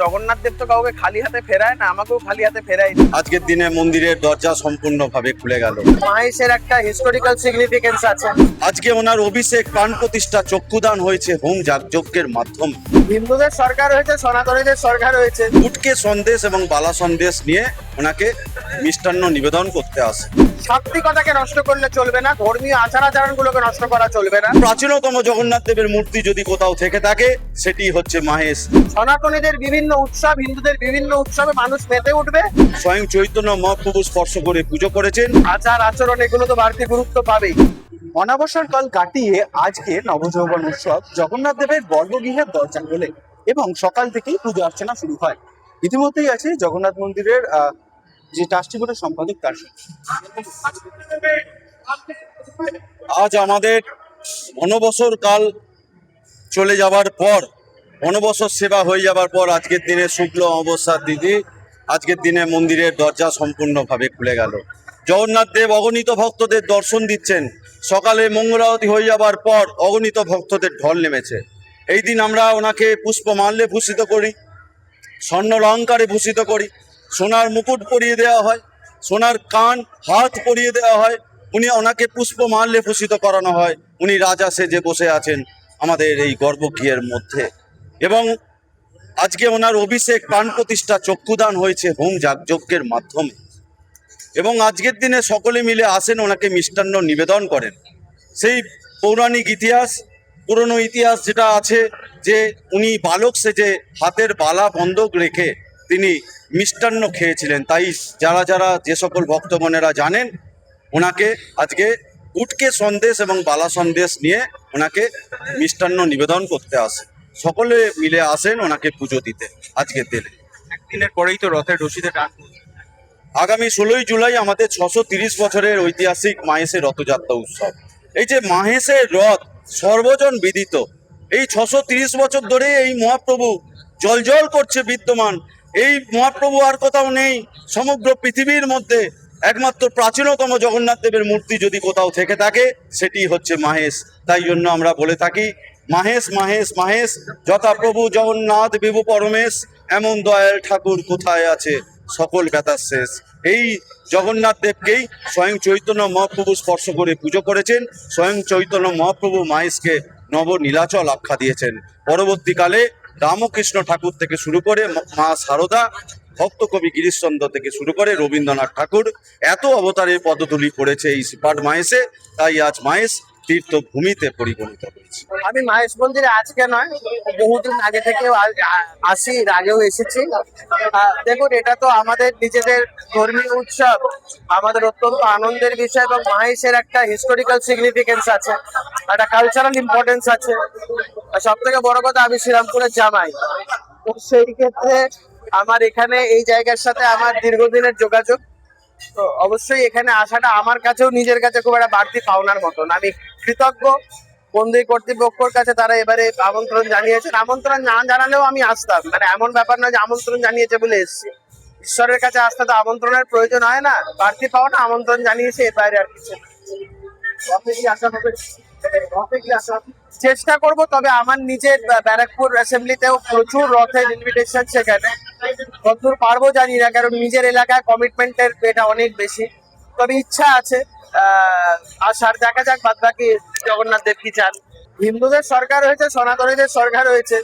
জগন্নাথ দেব তো কাউকে খালি হাতে ফেরায় না, আমাকেও খালি হাতে ফেরায়। আজকের দিনে মন্দিরের দরজা সম্পূর্ণভাবে খুলে গেল। মাহেশের একটা হিস্টোরিক্যাল সিগনিফিকেন্স আছে। আজকে ওনার অভিষেক প্রাণ প্রতিষ্ঠা চক্ষুদান হয়েছে হোম যজ্ঞের মাধ্যমে। হিন্দুদের সরকার হয়েছে, সনাতনীদের সরকার হয়েছে। উটকে সন্দেশ এবং বালা সন্দেশ নিয়ে ওনাকে মিষ্টান্ন নিবেদন করতে আসে। সাত্বিকতাকে নষ্ট করলে চলবে না, ধর্মীয় আচার আচরণগুলোকে নষ্ট করা চলবে না। প্রাচীনতম জগন্নাথ দেবের মূর্তি যদি কোথাও থেকে থাকে সেটি হচ্ছে মাহেশ। সনাতনীদের বিভিন্ন উৎসব, হিন্দুদের বিভিন্ন উৎসবে মানুষ মেতে উঠবে। স্বয়ং চৈতন্য মহাপ্রভু স্পর্শ করে পুজো করেছেন। আচার আচরণ এগুলো তো বাড়তি গুরুত্ব পাবেই। অনাবসর কাল কাটিয়ে আজকে নবযৌবন উৎসব জগন্নাথ দেবের গর্ভগৃহের দরজা খোলে এবং সকাল থেকেই পুজো অর্চনা শুরু হয়। ইতিমধ্যেই আছে জগন্নাথ মন্দিরের যে ট্রাস্টি বোর্ডের সম্পাদক তার সাথে। আজ আমাদের অনবসর কাল চলে যাবার পর, অনবসর সেবা হয়ে যাবার পর আজকের দিনে শুক্ল অমাবস্যার তিথি, আজকের দিনে মন্দিরের দরজা সম্পূর্ণভাবে খুলে গেল। জগন্নাথ দেব অগণিত ভক্তদের দর্শন দিচ্ছেন। সকালে মঙ্গলারতি হয়ে যাবার পর অগণিত ভক্তদের ঢল নেমেছে। এই দিন আমরা ওনাকে পুষ্পমাল্যে ভূষিত করি, স্বর্ণ অলঙ্কারে ভূষিত করি, সোনার মুকুট পরিয়ে দেওয়া হয়, সোনার কান হাত পরিয়ে দেওয়া হয়, ওনাকে পুষ্পমাল্যে ভূষিত করানো হয়। উনি রাজা সেজে বসে আছেন আমাদের এই গর্ভগৃহের মধ্যে। এবং আজকে ওনার অভিষেক প্রাণ প্রতিষ্ঠা চক্ষুদান হয়েছে হোম যজ্ঞের মাধ্যমে। এবং আজকের দিনে সকলে মিলে আসেন, ওনাকে মিষ্টান্ন নিবেদন করেন। সেই পৌরাণিক ইতিহাস, পুরনো ইতিহাস যেটা আছে যে উনি বালক সেজে হাতের বালা বন্ধক রেখে তিনি মিষ্টান্ন খেয়েছিলেন। তাই যারা যারা যে সকল ভক্তগণেরা জানেন, ওনাকে আজকে উটকে সন্দেশ এবং বালা সন্দেশ নিয়ে ওনাকে মিষ্টান্ন নিবেদন করতে আসে। সকলে মিলে আসেন ওনাকে পুজো দিতে। আজকের দিনে একদিনের পরেই তো রথের রশিদে টান। আগামী 16ই জুলাই আমাদের 630 বছরের ঐতিহাসিক মাহেশের রথযাত্রা উৎসব। এই যে মাহেশের রথ সর্বজন বিদিত, এই 630 বছর ধরে এই মহাপ্রভু জল করছে বিদ্যমান। এই মহাপ্রভু আর কোথাও নেই সমগ্র পৃথিবীর মধ্যে। একমাত্র প্রাচীনতম জগন্নাথ দেবের মূর্তি যদি কোথাও থেকে থাকে সেটি হচ্ছে মাহেশ। তাই জন্য আমরা বলে থাকি মাহেশ মাহেশ মাহেশ, যথা প্রভু জগন্নাথ বিভু পরমেশ, এমন দয়াল ঠাকুর কোথায় আছে সকল ব্যথার শেষ। এই জগন্নাথ দেবকেই স্বয়ং চৈতন্য মহাপ্রভু স্পর্শ করে পুজো করেছেন। স্বয়ং চৈতন্য মহাপ্রভু মাহেশকে নব নীলাচল আখ্যা দিয়েছেন। পরবর্তীকালে রামকৃষ্ণ ঠাকুর থেকে শুরু করে মা সারদা, ভক্ত কবি গিরিশচন্দ্র থেকে শুরু করে রবীন্দ্রনাথ ঠাকুর, এত অবতারের পদধূলি পড়েছে এই শ্রীপাঠ মাহেশে। তাই আজ মাহেশ তীর্থভূমিতে পরিগণিত হয়েছে। আমি মাহেশ মন্দিরে আজকে নয়, বহুদিন আগে থেকেও আসি, এর আগেও এসেছি। দেখুন, এটা তো আমাদের নিজেদের ধর্মীয় উৎসব, আমাদের অত্যন্ত আনন্দের বিষয়। এবং মাহেশের একটা হিস্টোরিক্যাল সিগনিফিকেন্স আছে, একটা কালচারাল ইম্পর্টেন্স আছে। সব থেকে বড় কথা, আমি শ্রীরামপুরের জামাই, তো সেই ক্ষেত্রে আমার এখানে এই জায়গার সাথে আমার দীর্ঘদিনের যোগাযোগ। তো অবশ্যই এখানে আসাটা আমার কাছেও নিজের কাছে খুব একটা বাড়তি পাওনার মতন। আমি কৃতজ্ঞ মন্দির কর্তৃপক্ষের কাছে, তারা এবারে আমন্ত্রণ জানিয়েছেন। আমন্ত্রণ না জানালেও আমি আসতাম, মানে এমন ব্যাপার নয় যে আমন্ত্রণ জানিয়েছে বলে এসেছি। ঈশ্বরের কাছে আসতে তো আমন্ত্রণের প্রয়োজন হয় না, বাড়তি পাওনা আমন্ত্রণ জানিয়েছে, এর বাইরে আর কিছু না। চেষ্টা করব, তবে আমার নিজের ব্যারাকপুর অ্যাসেম্বলিতেও প্রচুর রথের ইনভিটেশন, সেখানে কতদূর পারবো জানি না, কারণ নিজের এলাকায় কমিটমেন্টের এটা অনেক বেশি। তবে ইচ্ছা আছে আসার, দেখা যাক বাদ বাকি জগন্নাথ দেব কি চান। হিন্দুদের সরকার হয়েছে, সনাতনীদের সরকার হয়েছে।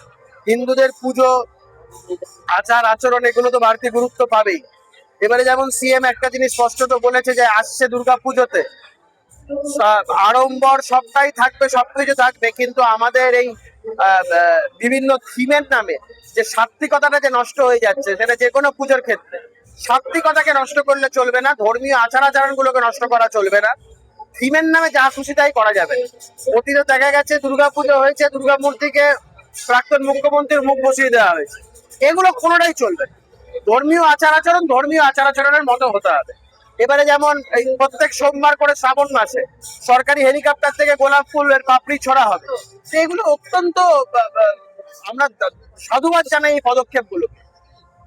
হিন্দুদের পুজো আচার আচরণ এগুলো তো বাড়তি গুরুত্ব পাবেই। এবারে যেমন সিএম একটা জিনিস স্পষ্টত বলেছে যে আসছে দুর্গা পুজোতে আড়ম্বর সবটাই থাকবে, সবকিছু থাকবে, কিন্তু আমাদের এই বিভিন্ন থিমের নামে যে সাত্বিকতাটা যে নষ্ট হয়ে যাচ্ছে, সেটা যে কোনো পুজোর ক্ষেত্রে সাত্বিকতাকে নষ্ট করলে চলবে না, ধর্মীয় আচার আচরণ গুলোকে নষ্ট করা চলবে না। থিমের নামে যা খুশি তাই করা যাবে। অতীতে দেখা গেছে দুর্গাপুজো হয়েছে, দুর্গা মূর্তিকে প্রাক্তন মুখ্যমন্ত্রীর মুখ বসিয়ে দেওয়া হয়েছে, এগুলো কোনোটাই চলবে না। ধর্মীয় আচার আচরণের মতো হতে হবে। এবারে যেমন এই প্রত্যেক সোমবার করে শ্রাবণ মাসে সরকারি হেলিকপ্টার থেকে গোলাপ ফুলের পাপড়ি ছড়া হবে, এগুলো অত্যন্ত আমরা সাধুবাদ জানাই এই পদক্ষেপগুলো,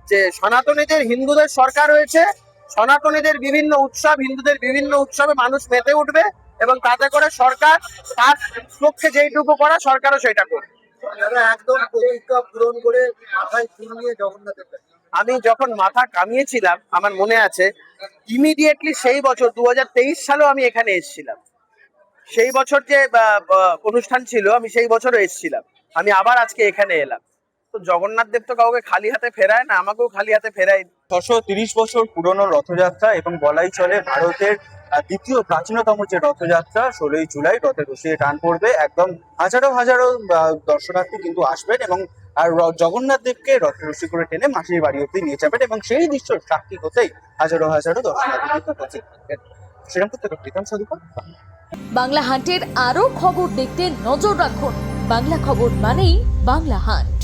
যে সনাতনীদের হিন্দুদের সরকার হয়েছে, সনাতনীদের বিভিন্ন উৎসব, হিন্দুদের বিভিন্ন উৎসবে মানুষ মেতে উঠবে এবং তাতে করে সরকার তার পক্ষে যেইটুকু করা সরকারও সেটা করবে। একদম প্রতিজ্ঞা পূরণ করে মাথায় চুল নিয়ে জগন্নাথের কাছে। আমি যখন মাথা কামিয়েছিলাম আমার মনে আছে, ইমিডিয়েটলি সেই বছর 2023 সালেও আমি এখানে এসেছিলাম। সেই বছর যে অনুষ্ঠান ছিল আমি সেই বছরও এসেছিলাম। আমি আবার আজকে এখানে এলাম। তো জগন্নাথ দেব তো কাউকে খালি হাতে ফেরায় না, আমাকেও খালি হাতে ফেরায়। 630 বছর পুরনো রথযাত্রা এবং বলাই চলে ভারতের দ্বিতীয় প্রাচীনতম যে রথযাত্রা। 16ই জুলাই রথের রশিতে টান পড়বে, একদম হাজারো হাজারো দর্শনার্থী কিন্তু আসবেন এবং জগন্নাথ দেবকে রথের রশি করে টেনে মাসির বাড়ি অব্দি নিয়ে যাবেন এবং সেই দৃশ্যের সাক্ষী হতেই হাজারো হাজারো দর্শনার্থী কিন্তু উপস্থিত থাকবেন। শ্রীরামপুর থেকে প্রীতম সাধুকা। বাংলা হাটের আরও খবর দেখতে নজর রাখুন। বাংলা খবর মানেই বাংলা হাট।